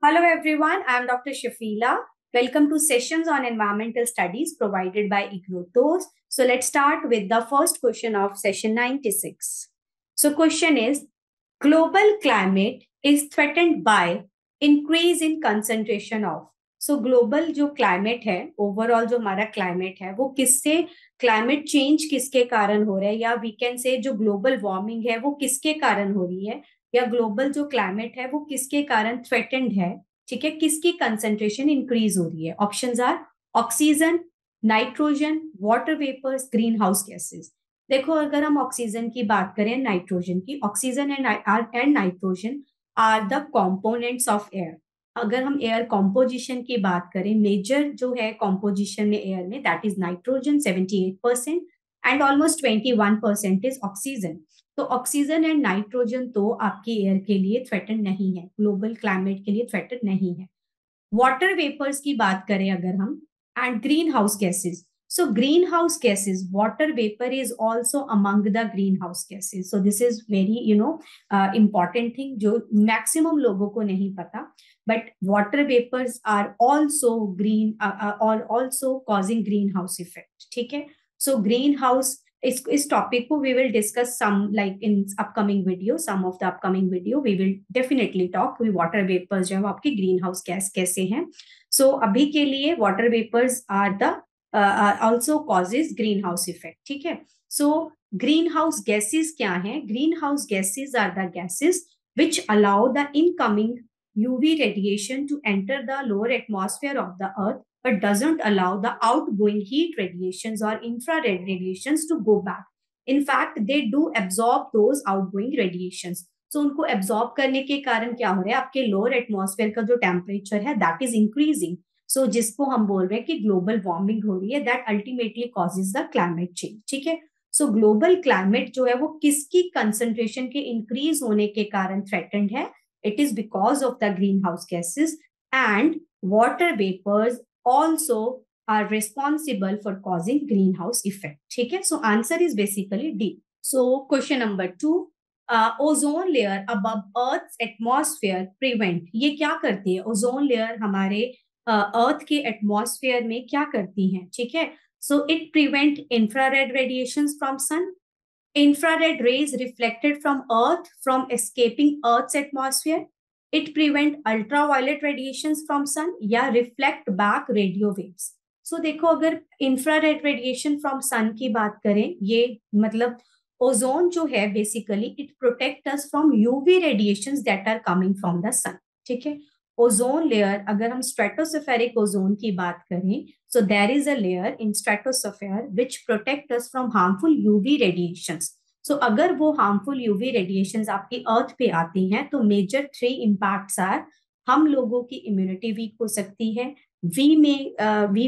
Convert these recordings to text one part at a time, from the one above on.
Hello everyone, I am Dr. Shafila. Welcome to Sessions on Environmental Studies provided by IGNOTOS. So let's start with the first question of session 96. So question is, global climate is threatened by increase in concentration of. So global जो climate है, overall जो हमारा climate है, वो किससे climate change किसके कारण हो रहा है, या we can say जो global warming है वो किसके कारण हो रही है, या ग्लोबल जो क्लाइमेट है वो किसके कारण थ्रेटेंड है, ठीक है, किसकी कंसेंट्रेशन इंक्रीज हो रही है। Options are oxygen, nitrogen, water vapours, green house gases. देखो अगर हम ऑक्सीजन की बात करें, नाइट्रोजन की, oxygen and nitrogen are the components of air. अगर हम एयर कॉम्पोजिशन की बात करें, मेजर जो है कॉम्पोजिशन में एयर में, that is nitrogen 78% and almost 21% is oxygen. तो ऑक्सीजन एंड नाइट्रोजन तो आपकी एयर के लिए थ्रेटन नहीं है, ग्लोबल क्लाइमेट के लिए थ्रेटन नहीं है। वाटर वेपर्स की बात करें अगर हम, and green house gases, so greenhouse gases, water vapor is also among the greenhouse gases. So this is very important thing जो maximum लोगों को नहीं पता, but water vapors are also green or also causing greenhouse effect. ठीक है, so greenhouse इस topic को we will discuss some like in upcoming video, some of the upcoming video we will definitely talk कि water vapors जो है आपकी green house gas कैसे हैं। सो अभी के लिए water vapours are the also causes greenhouse effect. ठीक है, so greenhouse gases क्या हैं? Greenhouse gases are the gases which allow the incoming UV radiation to enter the lower atmosphere of the earth but doesn't allow the outgoing heat radiations or infrared radiations to go back. In fact, they do absorb those outgoing radiations. So उनको absorb करने के कारण क्या हो रहा है, आपके lower atmosphere का जो टेम्परेचर है दैट इज इंक्रीजिंग। सो जिसको हम बोल रहे हैं कि ग्लोबल वार्मिंग हो रही है, that ultimately causes the climate change. ठीक है, सो ग्लोबल क्लाइमेट जो है वो किसकी कंसंट्रेशन के इंक्रीज होने के कारण थ्रेटेंड है? It is because of the green house gases and water vapours also are responsible for causing green house effect. ठीक है, so answer is basically D. So question number 2, ozone layer above earth atmosphere prevent, ये क्या करती है? Ozone layer हमारे अर्थ के atmosphere में क्या करती हैं? ठीक है, so it prevent infrared radiations from sun, infrared rays reflected from earth from escaping earth's atmosphere, it prevent ultraviolet radiations from sun या reflect back radio waves. So देखो अगर infrared radiation from sun की बात करें, ये मतलब ozone जो है basically it protect us from UV radiations that are coming from the sun. ठीक है, ओजोन लेयर अगर हम स्ट्रेटोस्फेरिक ओजोन की बात करें, so there is a layer in stratosphere which protect us from harmful UV radiations. So अगर वो harmful UV radiations आपकी अर्थ पे आती हैं तो मेजर 3 impacts are, हम लोगों की इम्यूनिटी वीक हो सकती है, we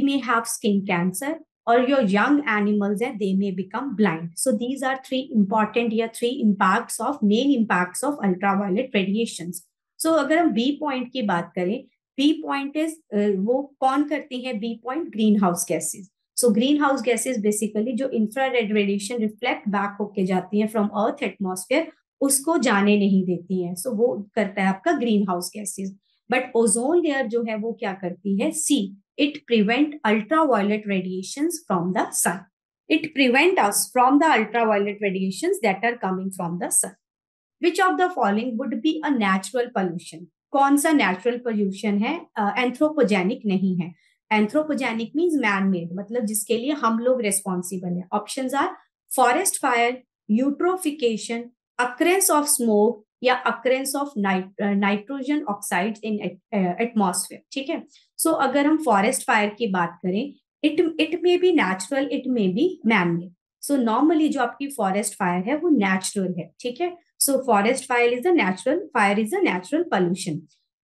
may have skin cancer, or your young animals they may become blind. So these are 3 important या 3 impacts of main impacts of ultraviolet radiations. So अगर हम बी पॉइंट की बात करें, बी पॉइंट इज वो कौन करती है? B point green house gases. So green house gases basically जो इंफ्रारेड रेडिएशन रिफ्लेक्ट बैक होके जाती है फ्रॉम अर्थ एटमॉस्फेयर, उसको जाने नहीं देती है। सो वो करता है आपका green house gases. But ozone layer जो है वो क्या करती है? See, it prevent ultraviolet radiations from the sun. It prevent us from the ultraviolet radiations that are coming from the sun. Which of the following would be a natural pollution? कौन सा natural pollution है? Anthropogenic नहीं है। Anthropogenic means man made, मतलब जिसके लिए हम लोग रिस्पॉन्सिबल है। Options are forest fire, eutrophication, occurrence of smoke या occurrence of nitrogen oxide in atmosphere. ठीक है, सो अगर हम फॉरेस्ट फायर की बात करें, it may be natural, it may be man made. So normally जो आपकी फॉरेस्ट फायर है वो नेचुरल है। ठीक है, so forest fire is a natural pollution.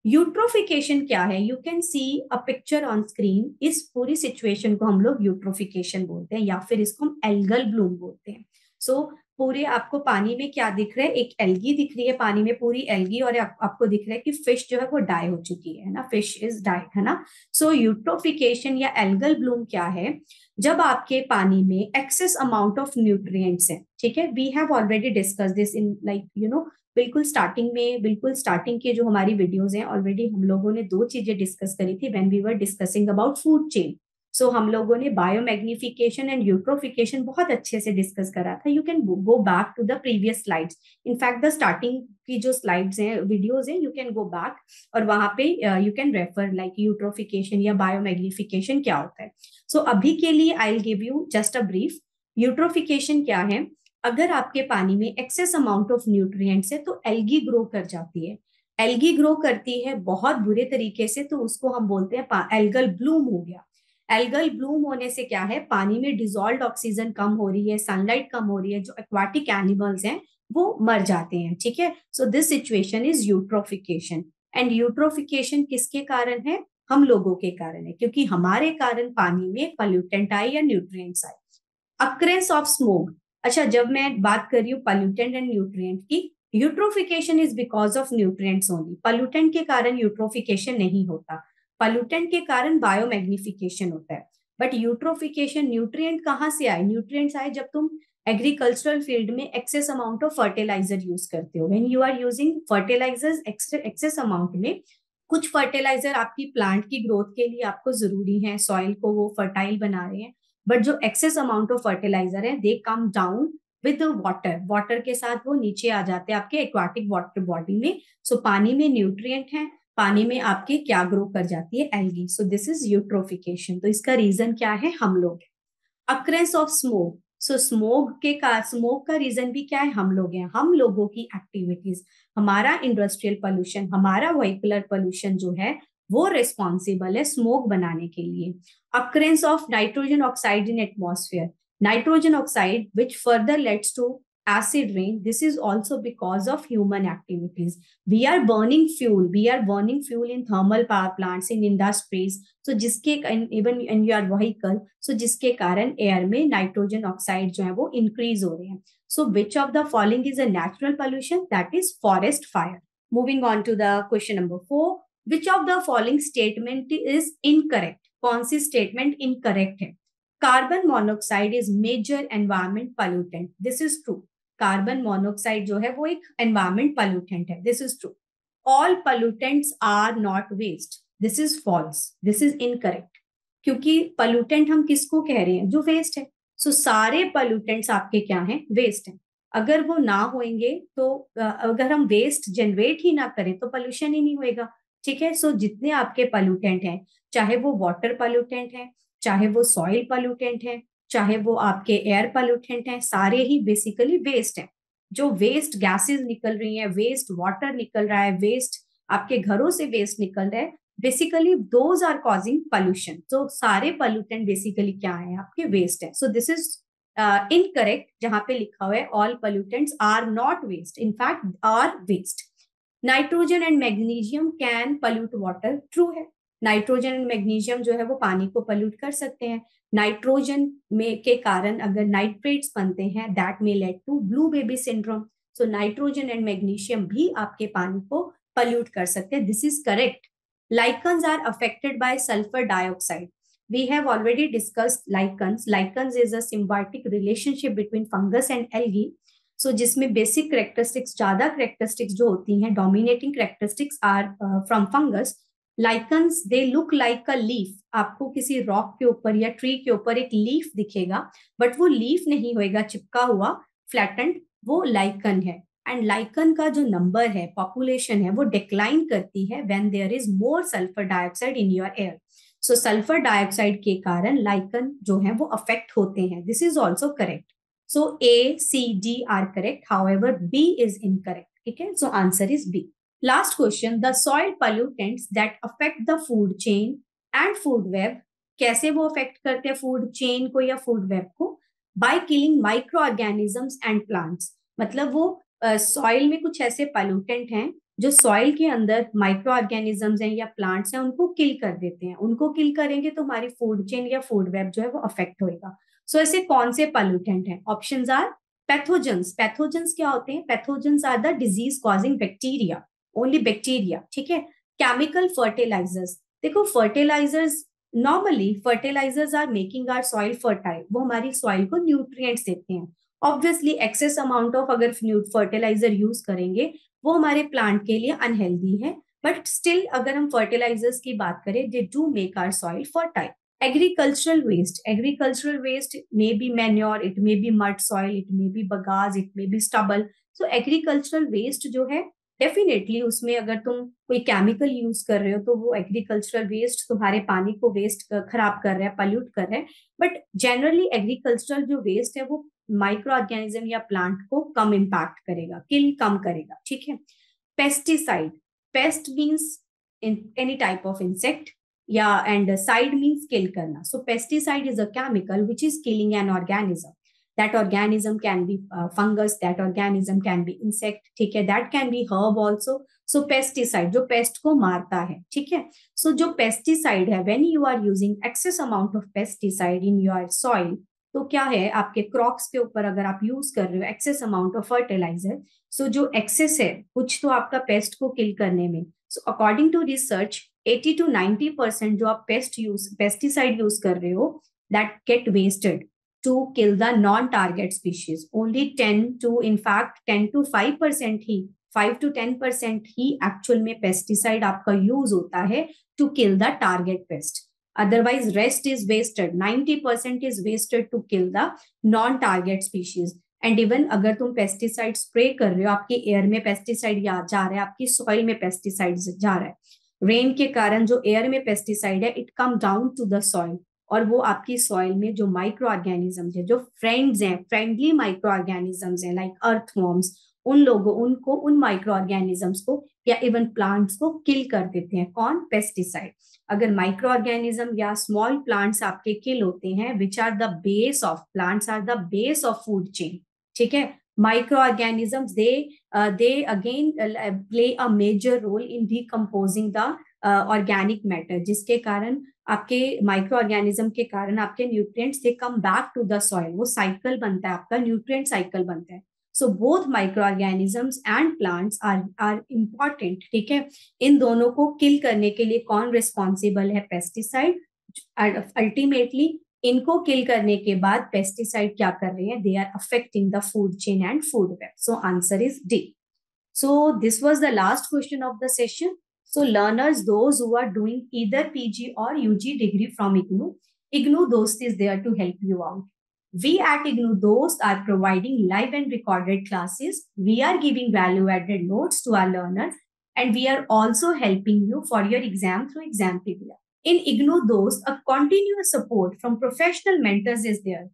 Eutrophication क्या है? You can see a picture on screen. इस पूरी सिचुएशन को हम लोग यूट्रोफिकेशन बोलते हैं या फिर इसको हम एल्गल ब्लूम बोलते हैं। सो पूरे आपको पानी में क्या दिख रहा है? एक एल्गी दिख रही है पानी में, पूरी एल्गी, और आपको दिख रहा है कि फिश जो है वो डाई हो चुकी है ना, फिश इज डाइड, है ना। सो यूट्रोफिकेशन या एल्गल ब्लूम क्या है? जब आपके पानी में एक्सेस अमाउंट ऑफ न्यूट्रिएंट्स है, ठीक है, we have already discuss this in like बिल्कुल स्टार्टिंग में, बिल्कुल स्टार्टिंग के जो हमारी वीडियोस हैं, ऑलरेडी हम लोगों ने दो चीजें डिस्कस करी थी when we were discussing about food chain. So हम लोगों ने बायोमैग्निफिकेशन एंड यूट्रोफिकेशन बहुत अच्छे से डिस्कस करा था। You can go back to the previous slides. In fact the starting की जो स्लाइड्स हैं, वीडियोस हैं, यू कैन गो बैक और वहां पे you can refer like eutrophication या बायोमैग्निफिकेशन क्या होता है। सो अभी के लिए I will give you just a brief. Eutrophication क्या है? अगर आपके पानी में एक्सेस अमाउंट ऑफ न्यूट्रिएंट्स है तो एल्गी ग्रो कर जाती है। एल्गी ग्रो करती है बहुत बुरे तरीके से, तो उसको हम बोलते हैं एल्गल ब्लूम हो गया। एल्गल ब्लूम होने से क्या है, पानी में डिजोल्व ऑक्सीजन कम हो रही है, सनलाइट कम हो रही है, जो एक्वाटिक एनिमल्स हैं वो मर जाते हैं, ठीक है। So this situation is eutrophication. And eutrophication किसके कारण है? हम लोगों के कारण है, क्योंकि हमारे कारण पानी में पॉल्यूटेंट आए या न्यूट्रिएंट्स आए। Occurrences of smoke. अच्छा, जब मैं बात कर रही हूँ पॉल्यूटेंट एंड न्यूट्रिएंट की, eutrophication is because of nutrients only. Pollutant के कारण यूट्रोफिकेशन नहीं होता, पॉल्यूटेंट के कारण बायोमैग्निफिकेशन होता है। बट यूट्रोफिकेशन, न्यूट्रिएंट कहाँ से आए? न्यूट्रिएंट्स आए जब तुम एग्रीकल्चरल फील्ड में excess amount of fertiliser use करते हो। When you are using fertilisers excess amount में, कुछ फर्टिलाइजर आपकी प्लांट की ग्रोथ के लिए आपको जरूरी है, सॉइल को वो फर्टाइल बना रहे हैं, बट जो एक्सेस अमाउंट ऑफ फर्टिलाइजर है they come down with water, water के साथ वो नीचे आ जाते हैं आपके एक्वाटिक वाटर बॉडी में। सो पानी में न्यूट्रिएंट है, पानी में आपके क्या ग्रो कर जाती है? Algae. So this is eutrophication. तो इसका रीजन क्या है? हम लोग। Occurrences of smoke. So smoke का रीजन भी क्या है? हम लोग हैं, हम लोगों की एक्टिविटीज, हमारा इंडस्ट्रियल पोल्यूशन, हमारा व्हीकलर पोल्यूशन जो है वो रिस्पॉन्सिबल है स्मोक बनाने के लिए। Occurrence of nitrogen oxide in atmosphere. Nitrogen oxide which further leads to acid rain. This is also because of human activities. We are burning fuel, we are burning fuel in thermal power plants, in industries, so जिसके even in your vehicle, सो जिसके कारण air में nitrogen oxide जो है वो increase हो रहे हैं। So which of the following is a natural pollution? That is forest fire. Moving on to the question number 4, which of the following statement is incorrect? कौन सी स्टेटमेंट इनकरेक्ट है? Carbon monoxide is major environment pollutant. This is true. Carbon monoxide जो है वो एक environment pollutant है। This is true. All pollutants are not waste. This is false, this is incorrect. क्योंकि pollutant हम किसको कह रहे हैं? जो वेस्ट है। सो सारे पोल्यूटेंट्स आपके क्या हैं? वेस्ट हैं। अगर वो ना होंगे तो अगर हम वेस्ट जनरेट ही ना करें तो पोल्यूशन ही नहीं होएगा, ठीक है। सो जितने आपके पोल्यूटेंट हैं, चाहे वो वाटर पोल्यूटेंट है, चाहे वो सॉइल पोल्यूटेंट है, चाहे वो आपके एयर पोल्यूटेंट हैं, सारे ही बेसिकली वेस्ट हैं। जो वेस्ट गैसेस निकल रही हैं, वेस्ट वाटर निकल रहा है, वेस्ट आपके घरों से वेस्ट निकल रहा है, basically those are causing pollution. तो सारे पोल्यूटेंट बेसिकली क्या है? आपके वेस्ट है। सो दिस इज इनकरेक्ट, जहां पे लिखा हुआ है all pollutants are not waste, in fact are waste. Nitrogen and magnesium can pollute water. True है, नाइट्रोजन एंड मैग्नीशियम जो है वो पानी को पल्यूट कर सकते हैं। नाइट्रोजन में के कारण अगर नाइट्रेट्स बनते हैं, that may lead to blue baby syndrome. So nitrogen and magnesium भी आपके पानी को पल्यूट कर सकते हैं। This is correct. Lichens are affected by sulfur dioxide. We have already discussed lichens. Lichens is a symbiotic relationship between fungus and algae. So जिसमें basic characteristics, ज्यादा characteristics जो होती हैं, dominating characteristics are from fungus. Lichens they look like a leaf. आपको किसी rock के ऊपर या ट्री के ऊपर एक लीफ दिखेगा, बट वो लीफ नहीं होएगा चिपका हुआ, फ्लैटेंड, वो लाइकन है। एंड लाइकन का जो नंबर है, पॉपुलेशन है, वो डिक्लाइन करती है when there is more sulphur dioxide in your air. So sulphur dioxide के कारण लाइकन जो है वो अफेक्ट होते हैं। This is also correct. So A C D are correct, however B is incorrect, ठीक है। So answer is B. Last question, the soil pollutants that affect the food chain and food web. कैसे वो affect करते हैं food chain को या food web को? By killing micro organisms and plants. मतलब वो सॉइल में कुछ ऐसे पोल्यूटेंट हैं जो सॉइल के अंदर माइक्रो ऑर्गेनिजम्स हैं या प्लांट्स हैं, उनको किल कर देते हैं। उनको किल करेंगे तो हमारी फूड चेन या फूड वेब जो है वो अफेक्ट होएगा। सो ऐसे कौन से पोल्यूटेंट हैं? Options are pathogens. पैथोजेंस क्या होते हैं? Pathogens are the disease causing bacteria, only bacteria, ठीक है। Chemical fertilizers. देखो fertilizers normally fertilizers are making our soil fertile, वो हमारी सॉइल को न्यूट्रिएंट्स देते हैं. ऑब्वियसली एक्सेस अमाउंट ऑफ अगर फर्टिलाइजर यूज करेंगे वो हमारे प्लांट के लिए अनहेल्दी है, बट स्टिल अगर हम फर्टिलाइजर्स की बात करें they do make our soil fertile. Agricultural waste may be manure, it may be mud soil, it may be bagasse, it may be stubble. So agricultural waste जो है definitely उसमें अगर तुम कोई केमिकल यूज कर रहे हो तो वो एग्रीकल्चरल वेस्ट तुम्हारे पानी को वेस्ट खराब कर रहा है, पल्यूट कर रहा है. बट जनरली एग्रीकल्चरल जो वेस्ट है वो माइक्रो ऑर्गेनिज्म या प्लांट को कम इम्पैक्ट करेगा, किल कम करेगा. ठीक है. Pesticide, paste means any type of insect, yeah, and side means kill karna. So pesticide is a chemical which is killing an organism. That organism can be fungus, that organism can be insect, ठीक है, that can be herb also. So pesticide जो pest को मारता है. ठीक है. So जो pesticide है, when you are using excess amount of pesticide in your soil, तो क्या है आपके क्रॉप्स के ऊपर अगर आप यूज कर रहे हो एक्सेस अमाउंट ऑफ फर्टिलाइजर, सो जो एक्सेस है कुछ तो आपका पेस्ट को किल करने में. So according to research 80 to 90% जो आप पेस्टिसाइड यूज कर रहे हो that get wasted to kill the non target species. Only 10 to 5% ही 5 to 10% ही एक्चुअल में पेस्टिसाइड आपका यूज होता है to kill the target pest. Otherwise, rest is wasted. 90% is wasted to kill the non-target species. And even अगर तुम pesticide spray कर रहे हो, आपके एयर में पेस्टिसाइड जा रहा है, आपकी सॉइल में पेस्टिसाइड जा रहा है, रेन के कारण जो एयर में पेस्टिसाइड है it come down to the soil, और वो आपकी सॉइल में जो माइक्रो ऑर्गेनिजम्स है, जो फ्रेंड्स हैं, फ्रेंडली माइक्रो ऑर्गेनिजम्स हैं लाइक अर्थवॉर्म्स, उन माइक्रो ऑर्गेनिजम्स को या इवन प्लांट्स को किल कर देते हैं. कौन? पेस्टिसाइड. अगर माइक्रो ऑर्गेनिज्म या स्मॉल प्लांट्स आपके किल होते हैं, which are the base of plants are the base of food chain. ठीक है. Micro organisms they again play a major role in decomposing the organic matter, जिसके कारण आपके माइक्रो ऑर्गेनिज्म के कारण आपके nutrients they come back to the soil. वो cycle बनता है, आपका न्यूट्रिएंट साइकिल बनता है. So both micro organisms and plants are important. ठीक है. इन दोनों को किल करने के लिए कौन रिस्पॉन्सिबल है? पेस्टिसाइड. अल्टीमेटली इनको किल करने के बाद पेस्टिसाइड क्या कर रहे हैं? They are affecting the food chain and food web. So answer is D. So this was the last question of the session. So learners, those who are doing either PG or UG degree from IGNOU Dost is there to help you out. We at IGNOU Dost are providing live and recorded classes. We are giving value added notes to our learners, and we are also helping you for your exam through Exampedia. In IGNOU Dost, a continuous support from professional mentors is there.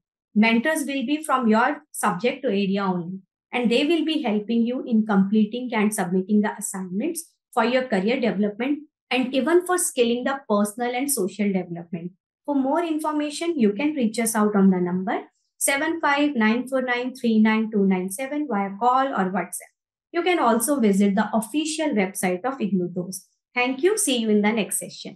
Mentors will be from your subject area only, and they will be helping you in completing and submitting the assignments for your career development and even for scaling the personal and social development. For more information, you can reach us out on the number 7594939297 via call or WhatsApp. You can also visit the official website of IGNOU Dost. Thank you. See you in the next session.